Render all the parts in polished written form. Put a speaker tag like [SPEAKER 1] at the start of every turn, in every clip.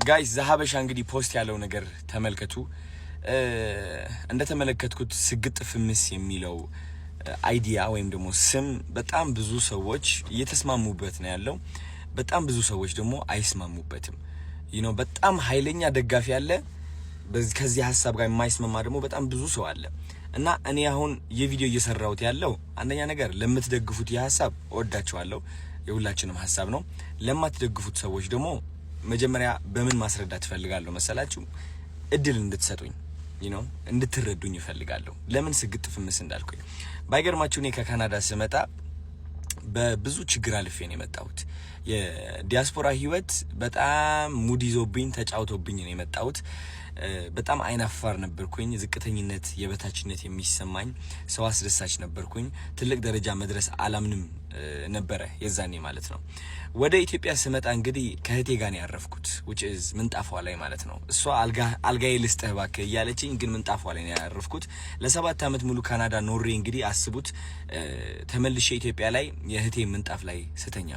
[SPEAKER 1] ጋይስ ዘሀበሻ እንግዲህ ፖስት ያለው ነገር ተመልከቱ። እንደተመለከትኩት ስግጥ ፍምስ የሚለው አይዲያ ወይም ደግሞ ስም በጣም ብዙ ሰዎች እየተስማሙበት ነው ያለው። በጣም ብዙ ሰዎች ደግሞ አይስማሙበትም። በጣም ኃይለኛ ደጋፊ ያለ፣ ከዚህ ሐሳብ ጋር የማይስማማ ደግሞ በጣም ብዙ ሰው አለ። እና እኔ አሁን የቪዲዮ እየሰራሁት ያለው አንደኛ ነገር ለምትደግፉት የሐሳብ ወዳችኋለሁ፣ የሁላችንም ሐሳብ ነው። ለማትደግፉት ሰዎች ደግሞ መጀመሪያ በምን ማስረዳት ፈልጋለሁ መሰላችሁ? እድል እንድትሰጡኝ እንድትረዱኝ ፈልጋለሁ። ለምን ስግጥ ፍምስ እንዳልኩኝ ባይገርማችሁ እኔ ከካናዳ ስመጣ በብዙ ችግር አልፌ ነው የመጣሁት። የዲያስፖራ ህይወት በጣም ሙድ ይዞብኝ ተጫውቶብኝ ነው የመጣሁት። በጣም አይናፋር ነበርኩኝ። ዝቅተኝነት፣ የበታችነት የሚሰማኝ ሰው አስደሳች ነበርኩኝ። ትልቅ ደረጃ መድረስ አላምንም ነበረ የዛኔ ማለት ነው። ወደ ኢትዮጵያ ስመጣ እንግዲህ ከህቴ ጋር ነው ያረፍኩት፣ which is ምንጣፏ ላይ ማለት ነው። እሷ አልጋዬ ልስጥህ እባክህ እያለችኝ፣ ግን ምንጣፏ ላይ ነው ያረፍኩት። ለ7 አመት ሙሉ ካናዳ ኖሬ እንግዲህ አስቡት፣ ተመልሼ ኢትዮጵያ ላይ የህቴ ምንጣፍ ላይ ስተኛ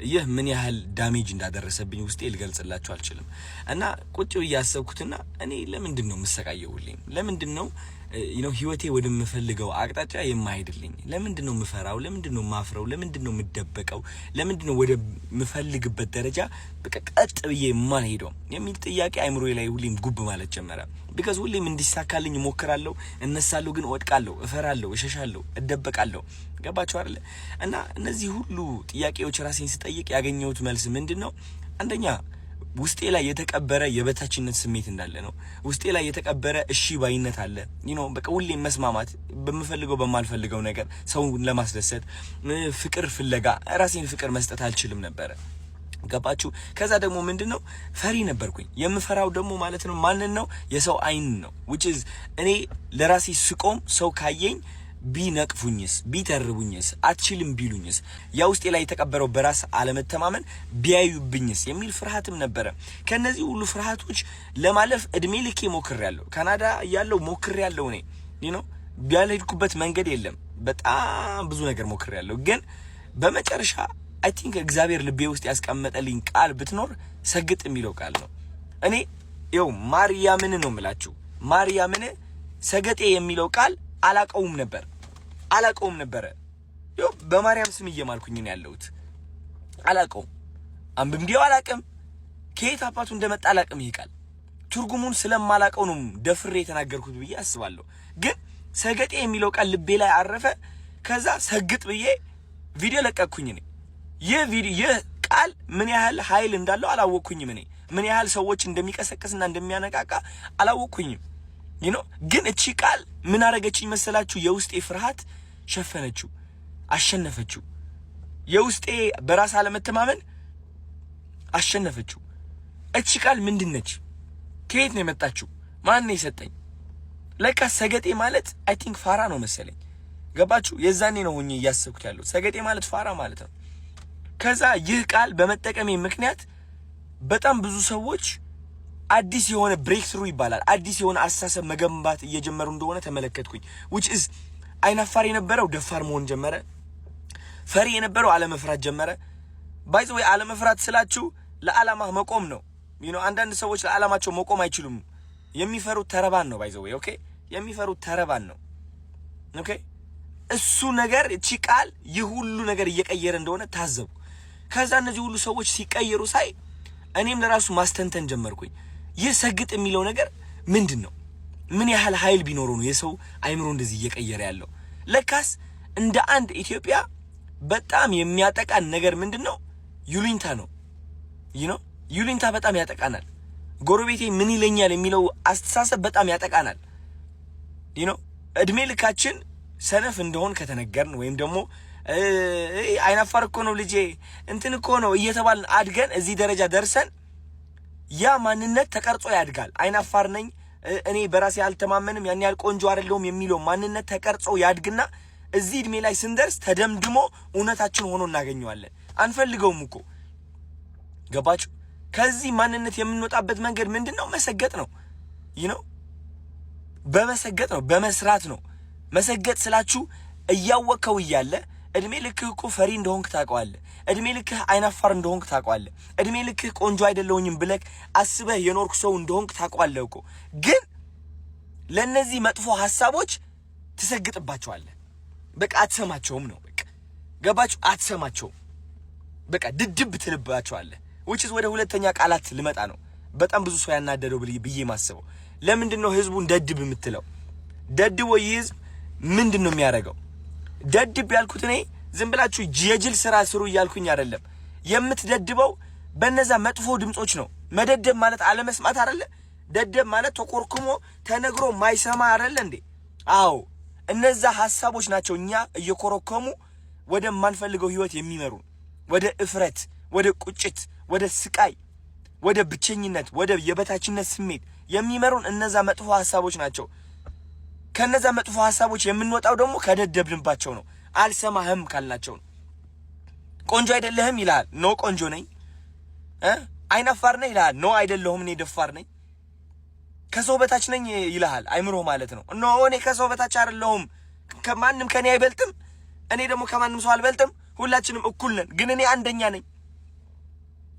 [SPEAKER 1] ይህ ምን ያህል ዳሜጅ እንዳደረሰብኝ ውስጤ ልገልጽላችሁ አልችልም። እና ቁጭ ብዬ ያሰብኩትና እኔ ለምንድን ነው የምሰቃየው? ለምንድን ነው ህይወቴ ወደምፈልገው አቅጣጫ የማይሄድልኝ? ለምንድን ነው የምፈራው? ለምንድን ነው የማፍረው? ለምንድን ነው የምደበቀው? ለምንድን ነው ወደ ምፈልግበት ደረጃ ቀጥ ብዬ የማልሄደው የሚል ጥያቄ አይምሮዬ ላይ ሁሌም ጉብ ማለት ጀመረ። ቢካዝ ሁሌም እንዲሳካልኝ እሞክራለሁ፣ እነሳለሁ፣ ግን ወድቃለሁ፣ እፈራለሁ፣ እሸሻለሁ፣ እደበቃለሁ። ገባችሁ አይደል? እና እነዚህ ሁሉ ጥያቄዎች ራሴን ስጠይቅ ያገኘሁት መልስ ምንድነው? አንደኛ ውስጤ ላይ የተቀበረ የበታችነት ስሜት እንዳለ ነው። ውስጤ ላይ የተቀበረ እሺ ባይነት አለ። በቃ ሁሌም መስማማት፣ በምፈልገው በማልፈልገው ነገር ሰውን ለማስደሰት ፍቅር ፍለጋ ራሴን ፍቅር መስጠት አልችልም ነበረ። ገባችሁ? ከዛ ደግሞ ምንድነው ፈሪ ነበርኩኝ። የምፈራው ደግሞ ማለት ነው ማንን ነው? የሰው አይን ነው። which is እኔ ለራሴ ስቆም ሰው ካየኝ ቢነቅፉኝስ፣ ቢተርቡኝስ፣ አትችልም ቢሉኝስ፣ ያ ውስጤ ላይ የተቀበረው በራስ አለመተማመን ቢያዩብኝስ የሚል ፍርሃትም ነበረ። ከነዚህ ሁሉ ፍርሃቶች ለማለፍ እድሜ ልኬ ሞክሬያለሁ። ካናዳ ያለው ሞክሬያለሁ። እኔ ቢያልሄድኩበት መንገድ የለም። በጣም ብዙ ነገር ሞክሬያለሁ። ግን በመጨረሻ አይ ቲንክ እግዚአብሔር ልቤ ውስጥ ያስቀመጠልኝ ቃል ብትኖር ሰግጥ የሚለው ቃል ነው። እኔ ማርያምን ነው የምላችሁ። ማርያምን ሰገጤ የሚለው ቃል አላቀውም ነበረ። በማርያም ስም እየማልኩኝ ነው ያለሁት። አላቀውም፣ አንብቤው አላቅም፣ ከየት አባቱ እንደመጣ አላቅም። ይሄ ቃል ትርጉሙን ስለማላቀው ነው ደፍሬ የተናገርኩት ብዬ አስባለሁ። ግን ሰገጤ የሚለው ቃል ልቤ ላይ አረፈ። ከዛ ሰግጥ ብዬ ቪዲዮ ለቀቅኩኝ። ይህ ቃል ምን ያህል ኃይል እንዳለው አላወቅኩኝም። ምን ያህል ሰዎች እንደሚቀሰቅስና እንደሚያነቃቃ አላወቅኩኝም። ግን እቺ ቃል ምን አረገችኝ መሰላችሁ? የውስጤ ፍርሃት ሸፈነችው፣ አሸነፈችው። የውስጤ በራስ አለመተማመን አሸነፈችው። እቺ ቃል ምንድነች? ከየት ነው የመጣችው? ማን ነው የሰጠኝ? ለካ ሰገጤ ማለት አይ ቲንክ ፋራ ነው መሰለኝ። ገባችሁ? የዛኔ ነው ሆኜ እያሰብኩት ያለው ሰገጤ ማለት ፋራ ማለት ነው። ከዛ ይህ ቃል በመጠቀሜ ምክንያት በጣም ብዙ ሰዎች አዲስ የሆነ ብሬክ ስሩ ይባላል፣ አዲስ የሆነ አስተሳሰብ መገንባት እየጀመሩ እንደሆነ ተመለከትኩኝ። which is አይናፋር የነበረው ደፋር መሆን ጀመረ። ፈሪ የነበረው አለመፍራት ጀመረ። ባይ ዘ ወይ አለመፍራት ስላችሁ ለዓላማ መቆም ነው። አንዳንድ ሰዎች ለዓላማቸው መቆም አይችሉም። የሚፈሩት ተረባን ነው። ባይ ዘ ወይ ኦኬ፣ የሚፈሩት ተረባን ነው። ኦኬ፣ እሱ ነገር እቺ ቃል ይህ ሁሉ ነገር እየቀየረ እንደሆነ ታዘቡ። ከዛ እነዚህ ሁሉ ሰዎች ሲቀየሩ ሳይ እኔም ለራሱ ማስተንተን ጀመርኩኝ። ይህ ሰግጥ የሚለው ነገር ምንድነው? ምን ያህል ኃይል ቢኖረው ነው የሰው አይምሮ እንደዚህ እየቀየረ ያለው? ለካስ እንደ አንድ ኢትዮጵያ በጣም የሚያጠቃን ነገር ምንድነው? ዩሊንታ ነው። ዩሊንታ በጣም ያጠቃናል። ጎረቤቴ ምን ይለኛል የሚለው አስተሳሰብ በጣም ያጠቃናል። እድሜ ልካችን ሰነፍ እንደሆን ከተነገርን ወይም ደግሞ አይናፋር እኮ ነው ልጄ እንትን እኮ ነው እየተባልን አድገን እዚህ ደረጃ ደርሰን ያ ማንነት ተቀርጾ ያድጋል። አይናፋር ነኝ እኔ በራሴ አልተማመንም ያን ያህል ቆንጆ አይደለሁም የሚለው ማንነት ተቀርጾ ያድግና እዚህ እድሜ ላይ ስንደርስ ተደምድሞ እውነታችን ሆኖ እናገኘዋለን። አንፈልገውም እኮ። ገባችሁ? ከዚህ ማንነት የምንወጣበት መንገድ ምንድነው? መሰገጥ ነው። በመሰገጥ ነው፣ በመስራት ነው። መሰገጥ ስላችሁ እያወቀው እያለ እድሜ ልክህ እኮ ፈሪ እንደሆንክ ታውቀዋለህ። እድሜ ልክህ አይናፋር እንደሆንክ ታውቀዋለህ። እድሜ ልክህ ቆንጆ አይደለሁኝም ብለህ አስበህ የኖርክ ሰው እንደሆንክ ታውቀዋለህ እኮ። ግን ለነዚህ መጥፎ ሐሳቦች ትሰግጥባቸዋለህ። በቃ አትሰማቸውም ነው በቃ። ገባችሁ? አትሰማቸውም። በቃ ድድብ ትልባቸዋለህ። which is ወደ ሁለተኛ ቃላት ልመጣ ነው። በጣም ብዙ ሰው ያናደደው ብዬ ማስበው ለምንድነው ህዝቡን ደድብ የምትለው? ደድብ ወይ ህዝብ ምንድነው የሚያደርገው? ደድብ ያልኩት እኔ ዝም ብላችሁ የጅል ስራ ስሩ እያልኩኝ አይደለም። የምትደድበው በነዛ መጥፎ ድምጾች ነው። መደደብ ማለት አለመስማት አይደለ? ደደብ ማለት ተቆርኩሞ ተነግሮ ማይሰማ አይደለ እንዴ? አዎ እነዛ ሐሳቦች ናቸው እኛ እየኮረኮሙ ወደ ማንፈልገው ህይወት የሚመሩ፣ ወደ እፍረት፣ ወደ ቁጭት፣ ወደ ስቃይ፣ ወደ ብቸኝነት፣ ወደ የበታችነት ስሜት የሚመሩን እነዛ መጥፎ ሐሳቦች ናቸው። ከነዛ መጥፎ ሐሳቦች የምንወጣው ደግሞ ከደደብንባቸው ነው። አልሰማህም ካልናቸው ነው። ቆንጆ አይደለህም ይላል። ኖ ቆንጆ ነኝ። አይናፋር ነኝ ይላል። ኖ አይደለሁም እኔ ደፋር ነኝ። ከሰው በታች ነኝ ይላል አይምሮ ማለት ነው። ኖ እኔ ከሰው በታች አይደለሁም። ከማንም ከኔ አይበልጥም። እኔ ደግሞ ከማንም ሰው አልበልጥም። ሁላችንም እኩል ነን፣ ግን እኔ አንደኛ ነኝ።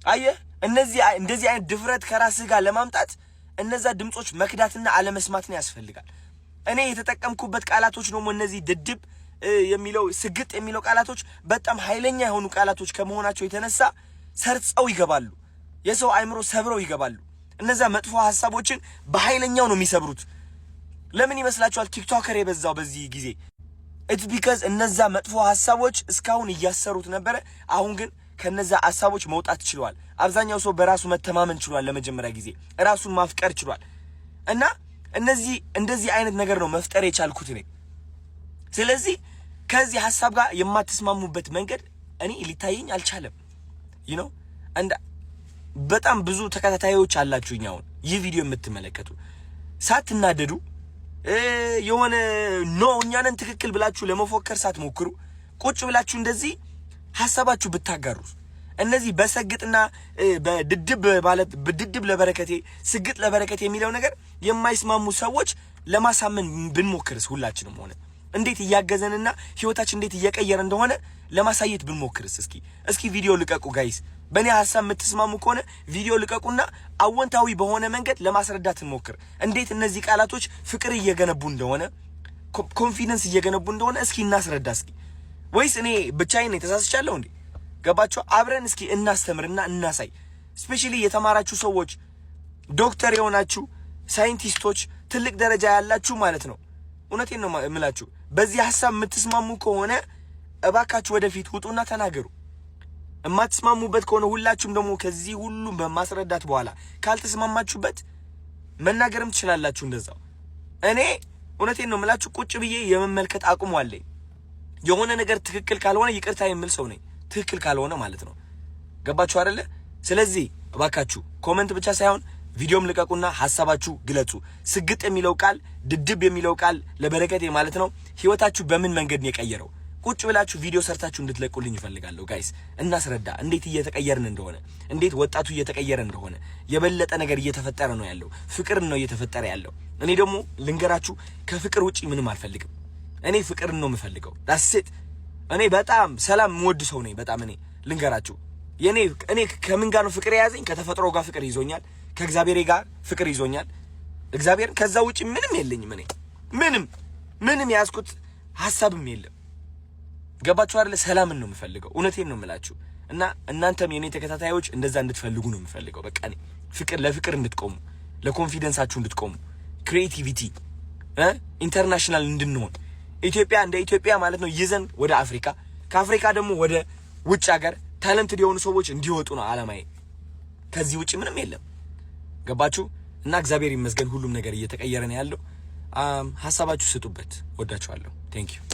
[SPEAKER 1] አየህ፣ እንደዚህ አይነት ድፍረት ከራስህ ጋር ለማምጣት እነዛ ድምጾች መክዳትና አለመስማትን ያስፈልጋል። እኔ የተጠቀምኩበት ቃላቶች ደግሞ እነዚህ ድድብ የሚለው ስግጥ የሚለው ቃላቶች በጣም ኃይለኛ የሆኑ ቃላቶች ከመሆናቸው የተነሳ ሰርጸው ይገባሉ። የሰው አይምሮ ሰብረው ይገባሉ። እነዛ መጥፎ ሐሳቦችን በኃይለኛው ነው የሚሰብሩት። ለምን ይመስላችኋል ቲክቶከር የበዛው በዚህ ጊዜ? it's because እነዛ መጥፎ ሐሳቦች እስካሁን እያሰሩት ነበረ። አሁን ግን ከነዛ ሐሳቦች መውጣት ችሏል። አብዛኛው ሰው በራሱ መተማመን ችሏል። ለመጀመሪያ ጊዜ ራሱን ማፍቀር ችሏል። እና እንደዚህ አይነት ነገር ነው መፍጠር የቻልኩት እኔ። ስለዚህ ከዚህ ሐሳብ ጋር የማትስማሙበት መንገድ እኔ ሊታየኝ አልቻለም። በጣም ብዙ ተከታታዮች አላችሁኝ አሁን ይህ ቪዲዮ የምትመለከቱ ሳትናደዱ የሆነ እኛንን ትክክል ብላችሁ ለመፎከር ሳትሞክሩ ቁጭ ብላችሁ እንደዚህ ሐሳባችሁ ብታጋሩ እነዚህ በሰግጥና በድድብ ማለት በድድብ ለበረከቴ ስግጥ ለበረከቴ የሚለው ነገር የማይስማሙ ሰዎች ለማሳመን ብንሞክርስ ሁላችንም ሆነ እንዴት እያገዘንና ህይወታችን እንዴት እየቀየረ እንደሆነ ለማሳየት ብንሞክርስ? እስኪ ቪዲዮ ልቀቁ ጋይስ። በእኔ ሐሳብ የምትስማሙ ከሆነ ቪዲዮ ልቀቁና አወንታዊ በሆነ መንገድ ለማስረዳት እንሞክር። እንዴት እነዚህ ቃላቶች ፍቅር እየገነቡ እንደሆነ ኮንፊደንስ እየገነቡ እንደሆነ እስኪ እናስረዳ። ወይስ እኔ ብቻዬን ተሳስቻለሁ እንዴ? ገባችሁ? አብረን እስኪ እናስተምርና እናሳይ። ስፔሻሊ የተማራችሁ ሰዎች፣ ዶክተር የሆናችሁ ሳይንቲስቶች፣ ትልቅ ደረጃ ያላችሁ ማለት ነው። እውነቴን ነው የምላችሁ። በዚህ ሐሳብ የምትስማሙ ከሆነ እባካችሁ ወደፊት ውጡና ተናገሩ። የማትስማሙበት ከሆነ ሁላችሁም ደግሞ ከዚህ ሁሉ በማስረዳት በኋላ ካልተስማማችሁበት መናገርም ትችላላችሁ እንደዛው። እኔ እውነቴን ነው የምላችሁ ቁጭ ብዬ የመመልከት አቁሙ አለኝ። የሆነ ነገር ትክክል ካልሆነ ይቅርታ የምል ሰው ነኝ። ትክክል ካልሆነ ማለት ነው። ገባችሁ አይደለ? ስለዚህ እባካችሁ ኮሜንት ብቻ ሳይሆን ቪዲዮም ልቀቁና ሐሳባችሁ ግለጹ። ስግጥ የሚለው ቃል ድድብ የሚለው ቃል ለበረከቴ ማለት ነው ህይወታችሁ በምን መንገድ ነው የቀየረው? ቁጭ ብላችሁ ቪዲዮ ሰርታችሁ እንድትለቁልኝ ይፈልጋለሁ ጋይስ። እናስረዳ እንዴት እየተቀየርን እንደሆነ፣ እንዴት ወጣቱ እየተቀየረ እንደሆነ። የበለጠ ነገር እየተፈጠረ ነው ያለው። ፍቅር ነው እየተፈጠረ ያለው። እኔ ደግሞ ልንገራችሁ ከፍቅር ውጪ ምንም አልፈልግም። እኔ ፍቅርን ነው የምፈልገው። ዳስት እኔ በጣም ሰላም የምወድ ሰው ነኝ። በጣም እኔ ልንገራችሁ እኔ ከምን ጋር ነው ፍቅር የያዘኝ? ከተፈጥሮ ጋር ፍቅር ይዞኛል። ከእግዚአብሔር ጋር ፍቅር ይዞኛል። እግዚአብሔር ከዛ ውጪ ምንም የለኝም። እኔ ምንም ያዝኩት ሐሳብም የለም። ገባችሁ አይደለ? ሰላምን ነው የምፈልገው። እውነቴን ነው የምላችሁ። እና እናንተም የኔ ተከታታዮች እንደዛ እንድትፈልጉ ነው የምፈልገው። በቃ እኔ ለፍቅር እንድትቆሙ፣ ለኮንፊደንሳችሁ እንድትቆሙ፣ ክሪኤቲቪቲ ኢንተርናሽናል እንድንሆን ኢትዮጵያ እንደ ኢትዮጵያ ማለት ነው ይዘን ወደ አፍሪካ፣ ከአፍሪካ ደግሞ ወደ ውጭ ሀገር ታለንትድ የሆኑ ሰዎች እንዲወጡ ነው አላማዬ። ከዚህ ውጪ ምንም የለም። ገባችሁ? እና እግዚአብሔር ይመስገን ሁሉም ነገር እየተቀየረ ነው ያለው። ሐሳባችሁ ስጡበት። ወዳችኋለሁ። ቴንክ ዩ